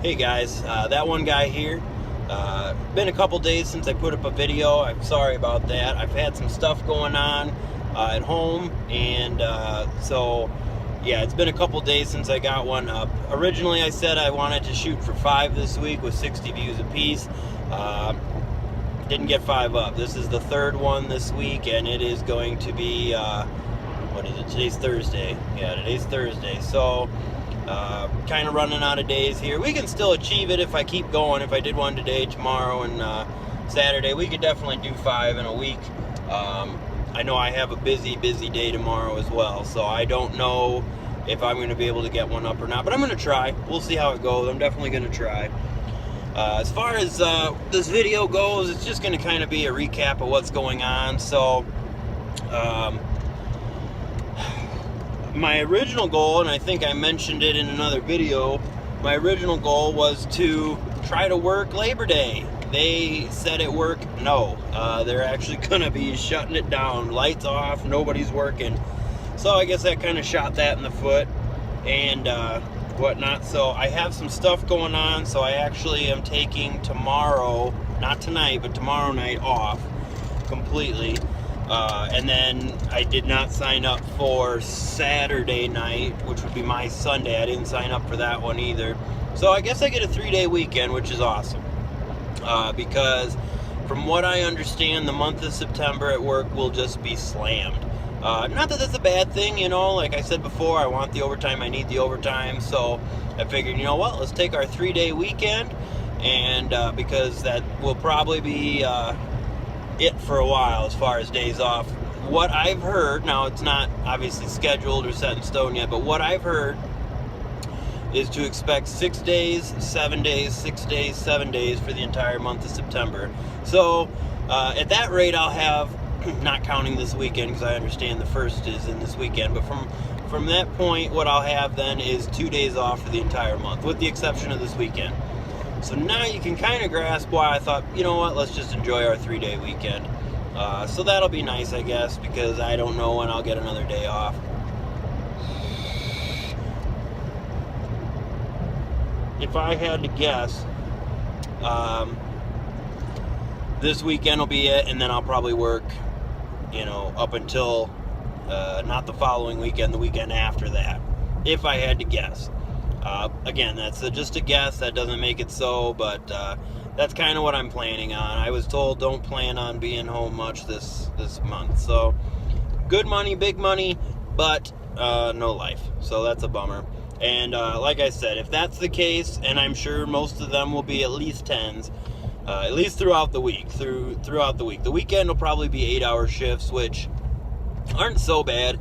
Hey guys, that one guy here. Been a couple days since I put up a video. I'm sorry about that. I've had some stuff going on at home, and so yeah, it's been a couple days since I got one up. Originally, I said I wanted to shoot for 5 this week with 60 views apiece. Didn't get 5 up. This is the third one this week, and it is going to be what is it? Today's Thursday. Yeah, today's Thursday. So. Kind of running out of days here. We can still achieve it if I keep going. If I did one today, tomorrow, and Saturday, we could definitely do 5 in a week. I know I have a busy day tomorrow as well, so I don't know if I'm going to be able to get one up or not, but I'm going to try. We'll see how it goes. I'm definitely going to try. As far as this video goes, it's just going to kind of be a recap of what's going on. So, my original goal, and I think I mentioned it in another video, my original goal was to try to work Labor Day. They said at work, no, they're actually going to be shutting it down. Lights off, nobody's working. So I guess that kind of shot that in the foot and whatnot. So I have some stuff going on, so I actually am taking tomorrow, not tonight, but tomorrow night off completely. And then I did not sign up for Saturday night, which would be my Sunday. I didn't sign up for that one either. So I guess I get a 3-day weekend, which is awesome. Because from what I understand, the month of September at work will just be slammed. Not that that's a bad thing, you know. Like I said before, I want the overtime. I need the overtime. So I figured, you know what, let's take our 3-day weekend. And because that will probably be... it for a while as far as days off. What I've heard, now it's not obviously scheduled or set in stone yet, but what I've heard is to expect 6 days, 7 days, 6 days, 7 days for the entire month of September. So at that rate, I'll have, not counting this weekend because I understand the first is in this weekend, but from that point, what I'll have then is 2 days off for the entire month, with the exception of this weekend. So now you can kind of grasp why I thought, you know what, let's just enjoy our 3-day weekend. So that'll be nice, I guess, because I don't know when I'll get another day off. If I had to guess, this weekend will be it, and then I'll probably work, you know, up until not the following weekend, the weekend after that, if I had to guess. Again, that's just a guess. That doesn't make it so, but that's kind of what I'm planning on. I was told don't plan on being home much this month. So, good money, big money, but no life. So that's a bummer. And like I said, if that's the case, and I'm sure most of them will be at least 10s, at least throughout the week. Throughout the week. The weekend will probably be 8-hour shifts, which aren't so bad.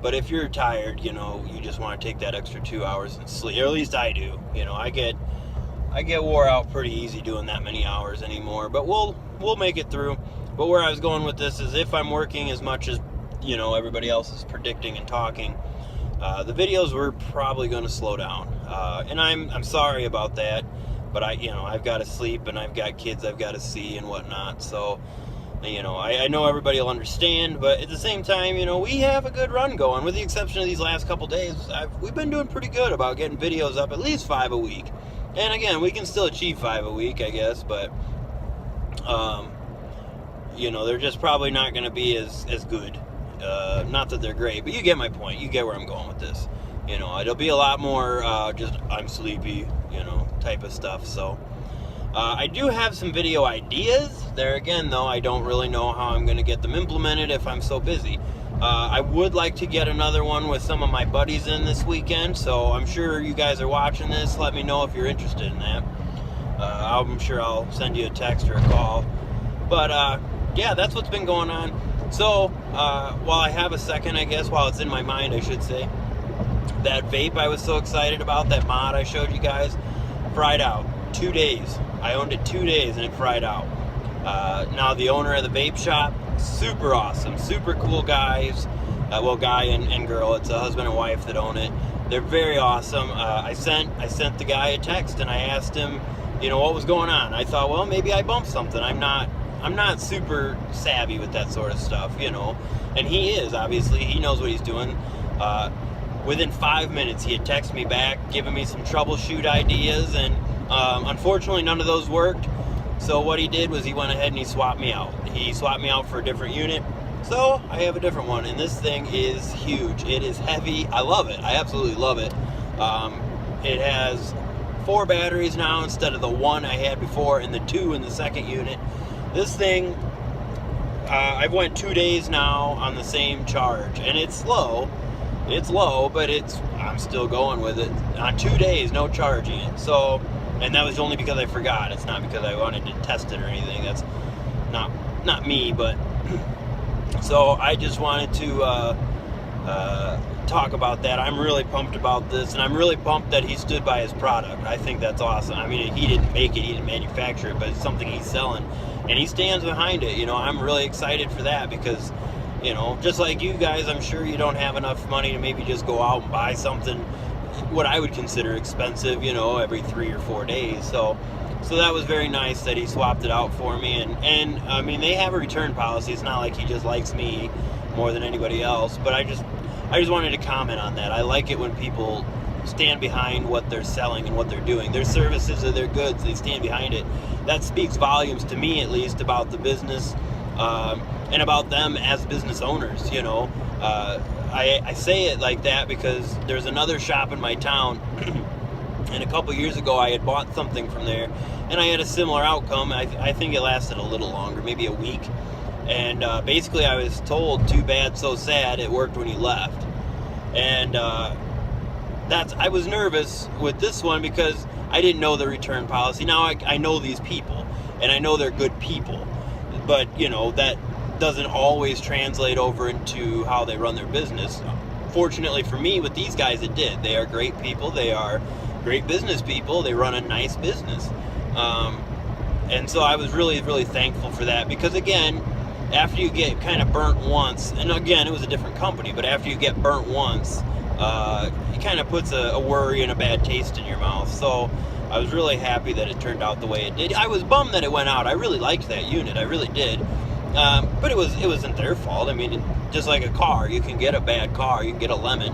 But if you're tired, you know, you just want to take that extra 2 hours and sleep. Or at least I do. You know, I get wore out pretty easy doing that many hours anymore. But we'll make it through. But where I was going with this is if I'm working as much as, you know, everybody else is predicting and talking, the videos were probably going to slow down. And I'm sorry about that. But I've got to sleep and I've got kids I've got to see and whatnot. So, you know, I know everybody will understand, but at the same time, you know, we have a good run going. With the exception of these last couple days, we've been doing pretty good about getting videos up, at least 5 a week. And again, we can still achieve 5 a week, I guess, but, you know, they're just probably not going to be as good. Not that they're great, but you get my point. You get where I'm going with this. You know, it'll be a lot more just I'm sleepy, you know, type of stuff, so... I do have some video ideas. There again, though, I don't really know how I'm going to get them implemented if I'm so busy. I would like to get another one with some of my buddies in this weekend, so I'm sure you guys are watching this. Let me know if you're interested in that. I'm sure I'll send you a text or a call. But, yeah, that's what's been going on. So, while I have a second, I guess, while it's in my mind, I should say, that vape I was so excited about, that mod I showed you guys, fried out. 2 days. I owned it 2 days and it fried out. Now the owner of the vape shop, super awesome, super cool guys. Well, guy and girl. It's a husband and wife that own it. They're very awesome. I sent the guy a text and I asked him, you know, what was going on. I thought, well, maybe I bumped something. I'm not super savvy with that sort of stuff, you know. And he is, obviously. He knows what he's doing. Within 5 minutes, he had texted me back, giving me some troubleshoot ideas, and Unfortunately, none of those worked. So what he did was he went ahead and he swapped me out. He swapped me out for a different unit. So I have a different one, and this thing is huge. It is heavy. I love it. I absolutely love it. It has 4 batteries now instead of the 1 I had before and the 2 in the second unit. This thing, I've went 2 days now on the same charge, and it's low. It's low, but I'm still going with it. On 2 days, no charging it. So, and that was only because I forgot. It's not because I wanted to test it or anything. That's not me, but so I just wanted to talk about that. I'm really pumped about this, and I'm really pumped that he stood by his product. I think that's awesome. I mean, he didn't make it, he didn't manufacture it, but it's something he's selling, and he stands behind it. You know, I'm really excited for that because, you know, just like you guys, I'm sure you don't have enough money to maybe just go out and buy something what I would consider expensive, you know, every 3 or 4 days. So that was very nice that he swapped it out for me, and I mean, they have a return policy. It's not like he just likes me more than anybody else, but I just wanted to comment on that. I like it when people stand behind what they're selling and what they're doing. Their services or their goods, they stand behind it. That speaks volumes to me, at least, about the business and about them as business owners, you know. I say it like that because there's another shop in my town, and a couple years ago I had bought something from there, and I had a similar outcome. I think it lasted a little longer, maybe a week. And basically I was told, too bad, so sad, it worked when you left. And I was nervous with this one because I didn't know the return policy. Now I know these people, and I know they're good people. But, you know, that doesn't always translate over into how they run their business. Fortunately for me, with these guys, it did. They are great people. They are great business people. They run a nice business. And so I was really, really thankful for that because, again, after you get kind of burnt once, and again, it was a different company, but after you get burnt once, it kind of puts a worry and a bad taste in your mouth. So I was really happy that it turned out the way it did. I was bummed that it went out. I really liked that unit. I really did. But it wasn't their fault. I mean, just like a car, you can get a bad car, you can get a lemon.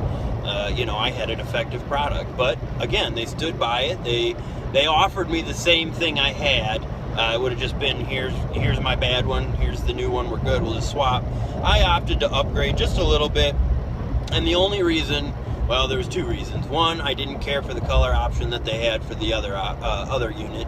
You know, I had an effective product. But again, they stood by it. They offered me the same thing I had. It would have just been, here's my bad one, here's the new one, we're good, we'll just swap. I opted to upgrade just a little bit, and the only reason, well, there was 2 reasons. One, I didn't care for the color option that they had for the other unit,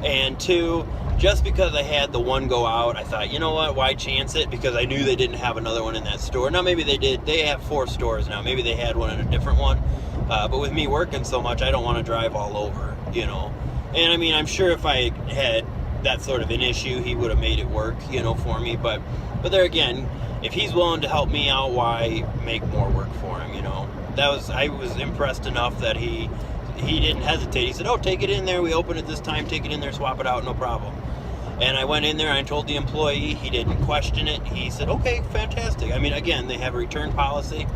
and 2, just because I had the one go out, I thought, you know what, why chance it? Because I knew they didn't have another one in that store. Now, maybe they did. They have 4 stores now. Maybe they had one in a different one, but with me working so much, I don't want to drive all over, you know. And I mean, I'm sure if I had that sort of an issue, he would have made it work, you know, for me. But there again, if he's willing to help me out, why make more work for him, you know? I was impressed enough that he didn't hesitate. He said, oh, take it in there. We open it this time. Take it in there, swap it out, no problem. And I went in there, I told the employee. He didn't question it. He said, okay, fantastic. I mean, again, they have a return policy,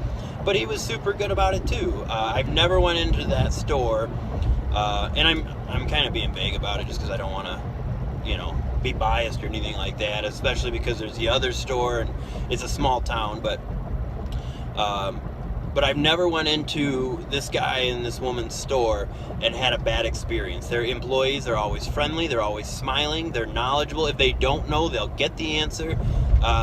but he was super good about it too. I've never went into that store. And I'm kind of being vague about it just because I don't want to, you know, be biased or anything like that, especially because there's the other store and it's a small town, but I've never went into this guy and this woman's store and had a bad experience. Their employees are always friendly, they're always smiling, they're knowledgeable. If they don't know, they'll get the answer.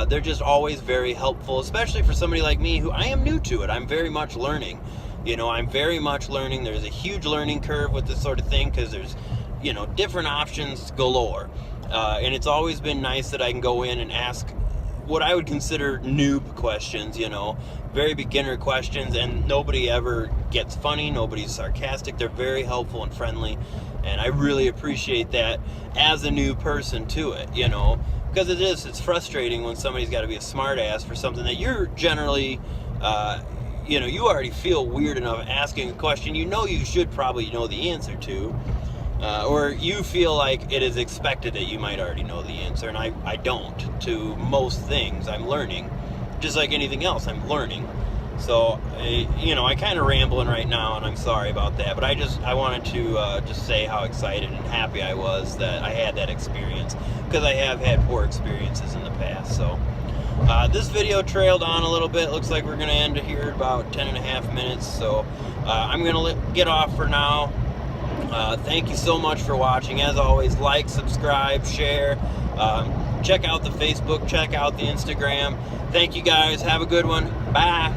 They're just always very helpful, especially for somebody like me who I am new to it. I'm very much learning. You know, I'm very much learning. There's a huge learning curve with this sort of thing because there's, you know, different options galore. And it's always been nice that I can go in and ask what I would consider noob questions, you know, very beginner questions, and nobody ever gets funny, nobody's sarcastic. They're very helpful and friendly, and I really appreciate that as a new person to it, you know, because it's frustrating when somebody's got to be a smart ass for something that you're generally, you know, you already feel weird enough asking a question you know you should probably know the answer to, or you feel like it is expected that you might already know the answer, and I don't. To most things, I'm learning. Just like anything else, I'm learning. So, you know, I kind of rambling right now, and I'm sorry about that, but I wanted to just say how excited and happy I was that I had that experience, because I have had poor experiences in the past. So, this video trailed on a little bit. Looks like we're going to end here about 10.5 minutes, so I'm going to get off for now. Thank you so much for watching. As always, like, subscribe, share. Check out the Facebook, check out the Instagram. Thank you guys. Have a good one. Bye.